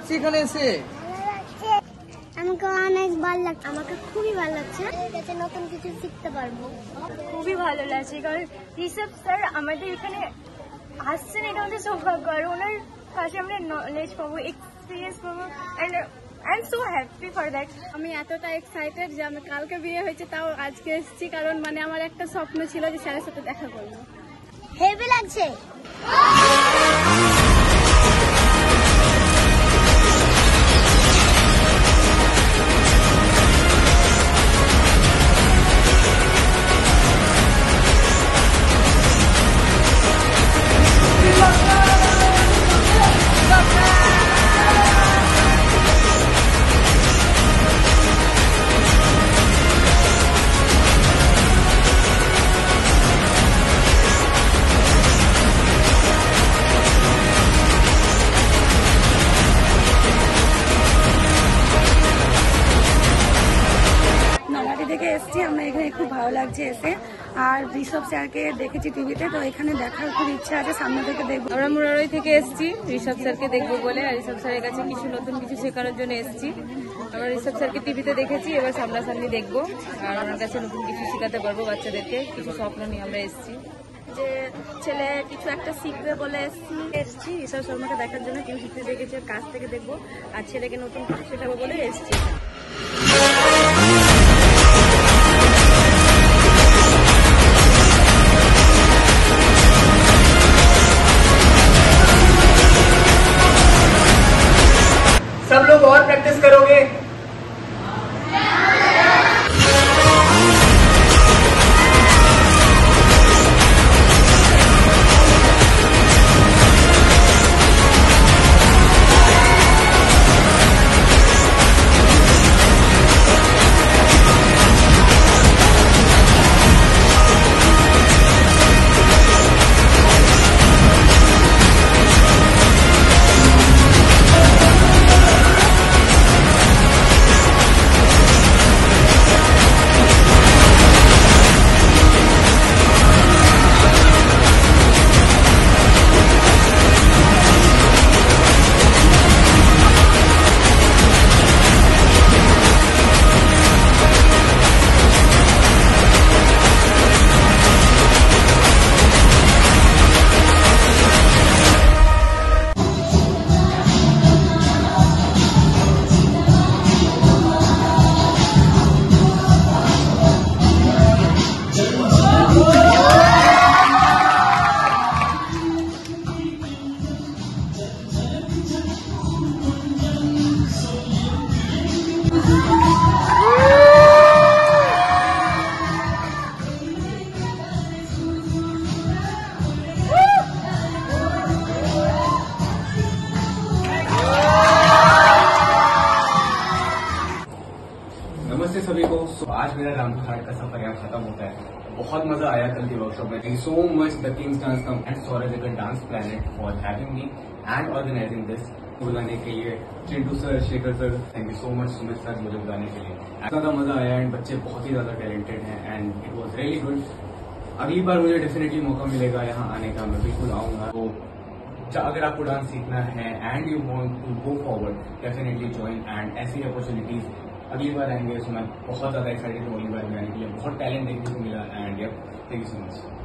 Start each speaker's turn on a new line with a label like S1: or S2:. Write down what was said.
S1: লাগছে এখানে এসে?
S2: আমাকে অনেক ভালো লাগছে, আমাকে খুবই ভালো লাগছে, যাতে নতুন কিছু শিখতে পারবো।
S3: খুবই ভালো লাগছে কারণ ঋষভ স্যার আমাদের এখানে আসছেন, এটা আমাদের সৌভাগ্য। আর ওনার কাছে আমরা নলেজ পাবো, এক্সপিরিয়েন্স পাবো, and I am so happy for that.
S4: আমি এতটা এক্সাইটেড যে আমি কালকে বিয়ে হয়েছে তাও আজকে এসেছি, কারণ মানে আমার একটা স্বপ্ন ছিল যে স্যারের সাথে দেখা করবো।
S2: হেভি লাগছে।
S4: নলাটি থেকে এসেছি আমরা এখানে, খুব ভালো লাগছে এসে। আর ঋষভ স্যারকে দেখেছি টিভিতে, তো এখানে দেখার খুব ইচ্ছা আছে, সামনে থেকে দেখবো।
S5: আমরা মুরারই থেকে এসেছি ঋষভ স্যারকে দেখবো বলে, আর ঋষভ স্যারের কাছে কিছু নতুন কিছু শেখানোর জন্য এসেছি। আমরা ঋষভ স্যারকে টিভিতে দেখেছি, এবার সামনাসামনি দেখবো আর ওনার কাছে নতুন কিছু শেখাতে পারবো বাচ্চাদেরকে। কিছু স্বপ্ন নিয়ে আমরা এসেছি,
S4: যে ছেলে কিছু একটা শিখবে বলে এসেছি ঋষভ শর্মাকে দেখার জন্য। কেউ শিখতে দেখেছে, কাছ থেকে দেখবো, আর ছেলেকে নতুন কিছু শেখাবো বলে এসেছি।
S1: सब लोग और प्रैक्टिस करोगे?
S6: नमस्ते सभी को। आज मेरा रामघाट का सफर यहाँ खत्म होता है। बहुत मजा आया कल की वर्कशॉप में। Thank you so much the Kings dance come and Saurabh dance planet for having me and organizing this. बुलाने के लिए Chintu sir, Shekhar sir, thank you so much Sumit sir मुझे बुलाने के लिए। ज्यादा मजा आया एंड बच्चे बहुत ही ज्यादा टैलेंटेड हैं and it was really good. अगली बार मुझे डेफिनेटली मौका मिलेगा यहाँ आने का, मैं बिल्कुल आऊंगा। तो अगर आपको डांस सीखना है and you want to go forward, definitely join and ऐसी अपॉर्चुनिटीज अगली बार आएंगे। सो मैं बहुत ज्यादा एक्साइटेड हूँ अगली बार में आने के लिए। बहुत टैलेंट देखने को मिला and thank you so much.